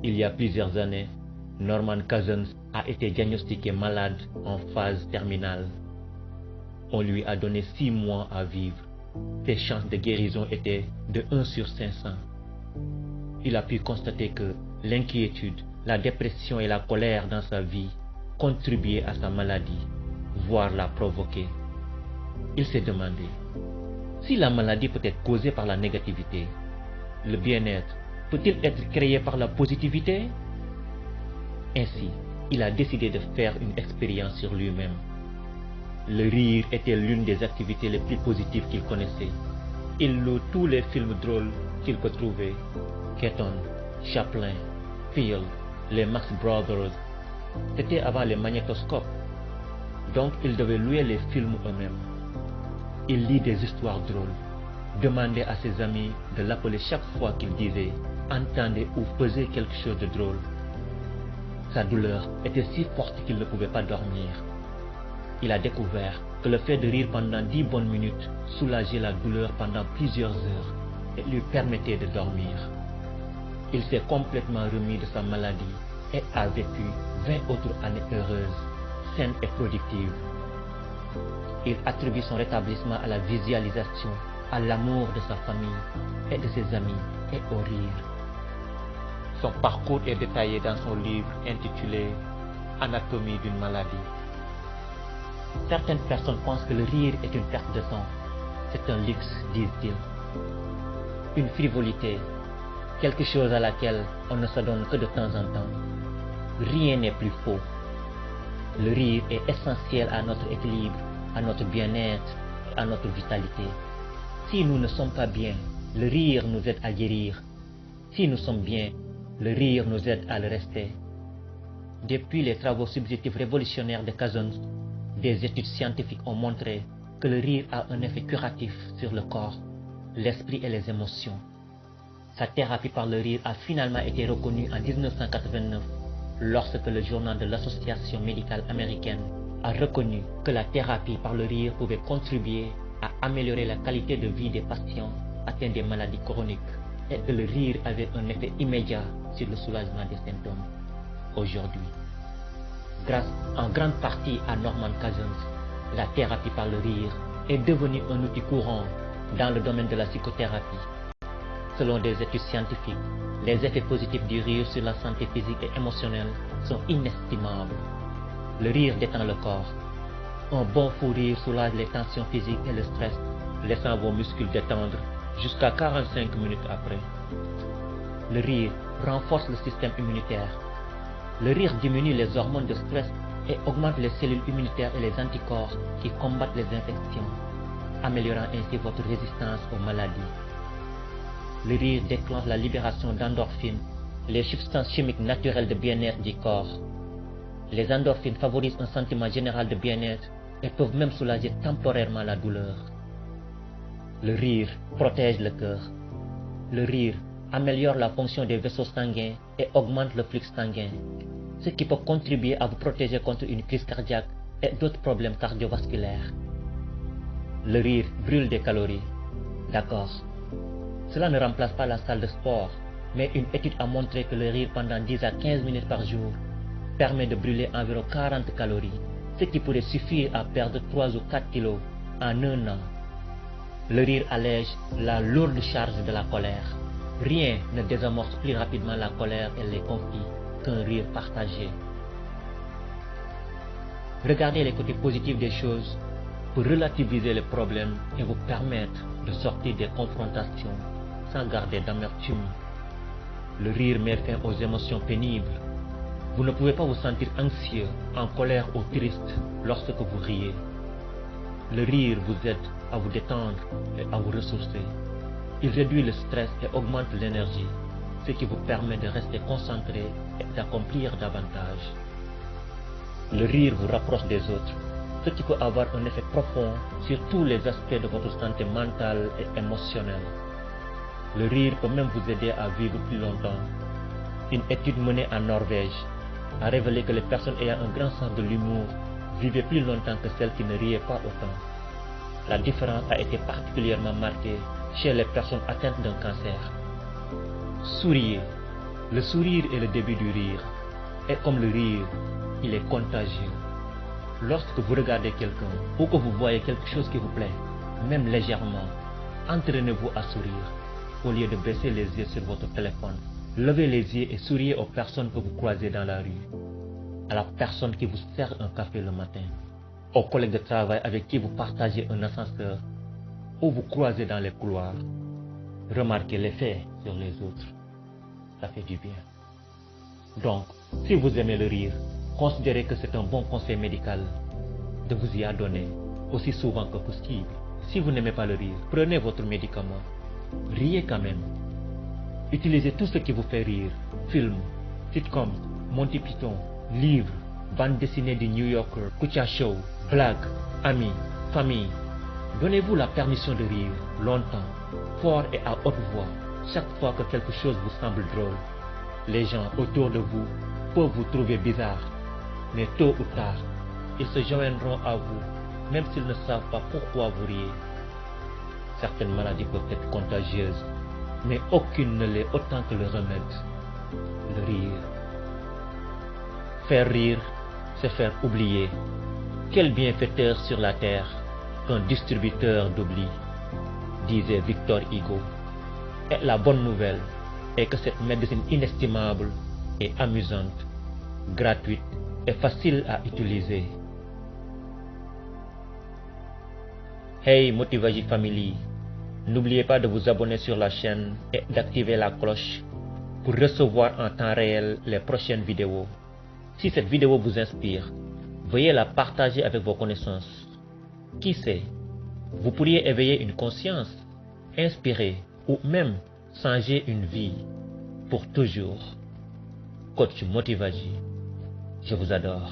Il y a plusieurs années, Norman Cousins a été diagnostiqué malade en phase terminale. On lui a donné 6 mois à vivre. Ses chances de guérison étaient de 1 sur 500. Il a pu constater que l'inquiétude, la dépression et la colère dans sa vie contribuaient à sa maladie, voire la provoquaient. Il s'est demandé, si la maladie peut être causée par la négativité, le bien-être peut-il être créé par la positivité? Ainsi, il a décidé de faire une expérience sur lui-même. Le rire était l'une des activités les plus positives qu'il connaissait. Il loue tous les films drôles qu'il peut trouver. Keaton, Chaplin, Field, les Marx Brothers. C'était avant les magnétoscopes. Donc il devait louer les films eux-mêmes. Il lit des histoires drôles. Demandait à ses amis de l'appeler chaque fois qu'il disait, entendait ou faisait quelque chose de drôle. Sa douleur était si forte qu'il ne pouvait pas dormir. Il a découvert que le fait de rire pendant 10 bonnes minutes soulageait la douleur pendant plusieurs heures et lui permettait de dormir. Il s'est complètement remis de sa maladie et a vécu 20 autres années heureuses, saines et productives. Il attribue son rétablissement à la visualisation, à l'amour de sa famille et de ses amis et au rire. Son parcours est détaillé dans son livre intitulé « Anatomie d'une maladie ». Certaines personnes pensent que le rire est une perte de temps. C'est un luxe, disent-ils. Une frivolité, quelque chose à laquelle on ne s'adonne que de temps en temps. Rien n'est plus faux. Le rire est essentiel à notre équilibre, à notre bien-être, à notre vitalité. Si nous ne sommes pas bien, le rire nous aide à guérir. Si nous sommes bien, le rire nous aide à le rester. Depuis les travaux subjectifs révolutionnaires de Cousins, des études scientifiques ont montré que le rire a un effet curatif sur le corps, l'esprit et les émotions. Sa thérapie par le rire a finalement été reconnue en 1989 lorsque le journal de l'Association médicale américaine a reconnu que la thérapie par le rire pouvait contribuer à améliorer la qualité de vie des patients atteints des maladies chroniques et que le rire avait un effet immédiat sur le soulagement des symptômes. Aujourd'hui, grâce en grande partie à Norman Cousins, la thérapie par le rire est devenue un outil courant dans le domaine de la psychothérapie. Selon des études scientifiques, les effets positifs du rire sur la santé physique et émotionnelle sont inestimables. Le rire détend le corps. Un bon fou rire soulage les tensions physiques et le stress, laissant vos muscles détendre jusqu'à 45 minutes après. Le rire renforce le système immunitaire. Le rire diminue les hormones de stress et augmente les cellules immunitaires et les anticorps qui combattent les infections, améliorant ainsi votre résistance aux maladies. Le rire déclenche la libération d'endorphines, les substances chimiques naturelles de bien-être du corps. Les endorphines favorisent un sentiment général de bien-être et peuvent même soulager temporairement la douleur. Le rire protège le cœur. Le rire améliore la fonction des vaisseaux sanguins et augmente le flux sanguin, ce qui peut contribuer à vous protéger contre une crise cardiaque et d'autres problèmes cardiovasculaires. Le rire brûle des calories. D'accord. Cela ne remplace pas la salle de sport, mais une étude a montré que le rire pendant 10 à 15 minutes par jour permet de brûler environ 40 calories, ce qui pourrait suffire à perdre 3 ou 4 kilos en un an. Le rire allège la lourde charge de la colère. Rien ne désamorce plus rapidement la colère et les conflits qu'un rire partagé. Regardez les côtés positifs des choses pour relativiser les problèmes et vous permettre de sortir des confrontations sans garder d'amertume. Le rire met fin aux émotions pénibles. Vous ne pouvez pas vous sentir anxieux, en colère ou triste lorsque vous riez. Le rire vous aide à vous détendre et à vous ressourcer. Il réduit le stress et augmente l'énergie, ce qui vous permet de rester concentré et d'accomplir davantage. Le rire vous rapproche des autres, ce qui peut avoir un effet profond sur tous les aspects de votre santé mentale et émotionnelle. Le rire peut même vous aider à vivre plus longtemps. Une étude menée en Norvège a révélé que les personnes ayant un grand sens de l'humour vivaient plus longtemps que celles qui ne riaient pas autant. La différence a été particulièrement marquée chez les personnes atteintes d'un cancer. Souriez. Le sourire est le début du rire. Et comme le rire, il est contagieux. Lorsque vous regardez quelqu'un ou que vous voyez quelque chose qui vous plaît, même légèrement, entraînez-vous à sourire au lieu de baisser les yeux sur votre téléphone. Levez les yeux et souriez aux personnes que vous croisez dans la rue, à la personne qui vous sert un café le matin, aux collègues de travail avec qui vous partagez un ascenseur ou vous croisez dans les couloirs. Remarquez l'effet sur les autres. Ça fait du bien. Donc, si vous aimez le rire, considérez que c'est un bon conseil médical de vous y adonner aussi souvent que possible. Si vous n'aimez pas le rire, prenez votre médicament. Riez quand même. Utilisez tout ce qui vous fait rire. Films, sitcoms, Monty Python, livres, bandes dessinées du New Yorker, Kucha Show, blagues, amis, famille. Donnez-vous la permission de rire longtemps, fort et à haute voix, chaque fois que quelque chose vous semble drôle. Les gens autour de vous peuvent vous trouver bizarre, mais tôt ou tard, ils se joindront à vous, même s'ils ne savent pas pourquoi vous riez. Certaines maladies peuvent être contagieuses, mais aucune ne l'est autant que le remède, le rire. Faire rire, c'est faire oublier. Quel bienfaiteur sur la terre qu'un distributeur d'oubli, disait Victor Hugo. Et la bonne nouvelle est que cette médecine inestimable est amusante, gratuite et facile à utiliser. Hey Motivaji Family, n'oubliez pas de vous abonner sur la chaîne et d'activer la cloche pour recevoir en temps réel les prochaines vidéos. Si cette vidéo vous inspire, veuillez la partager avec vos connaissances. Qui sait, vous pourriez éveiller une conscience, inspirer ou même changer une vie pour toujours. Coach Motivaji, je vous adore.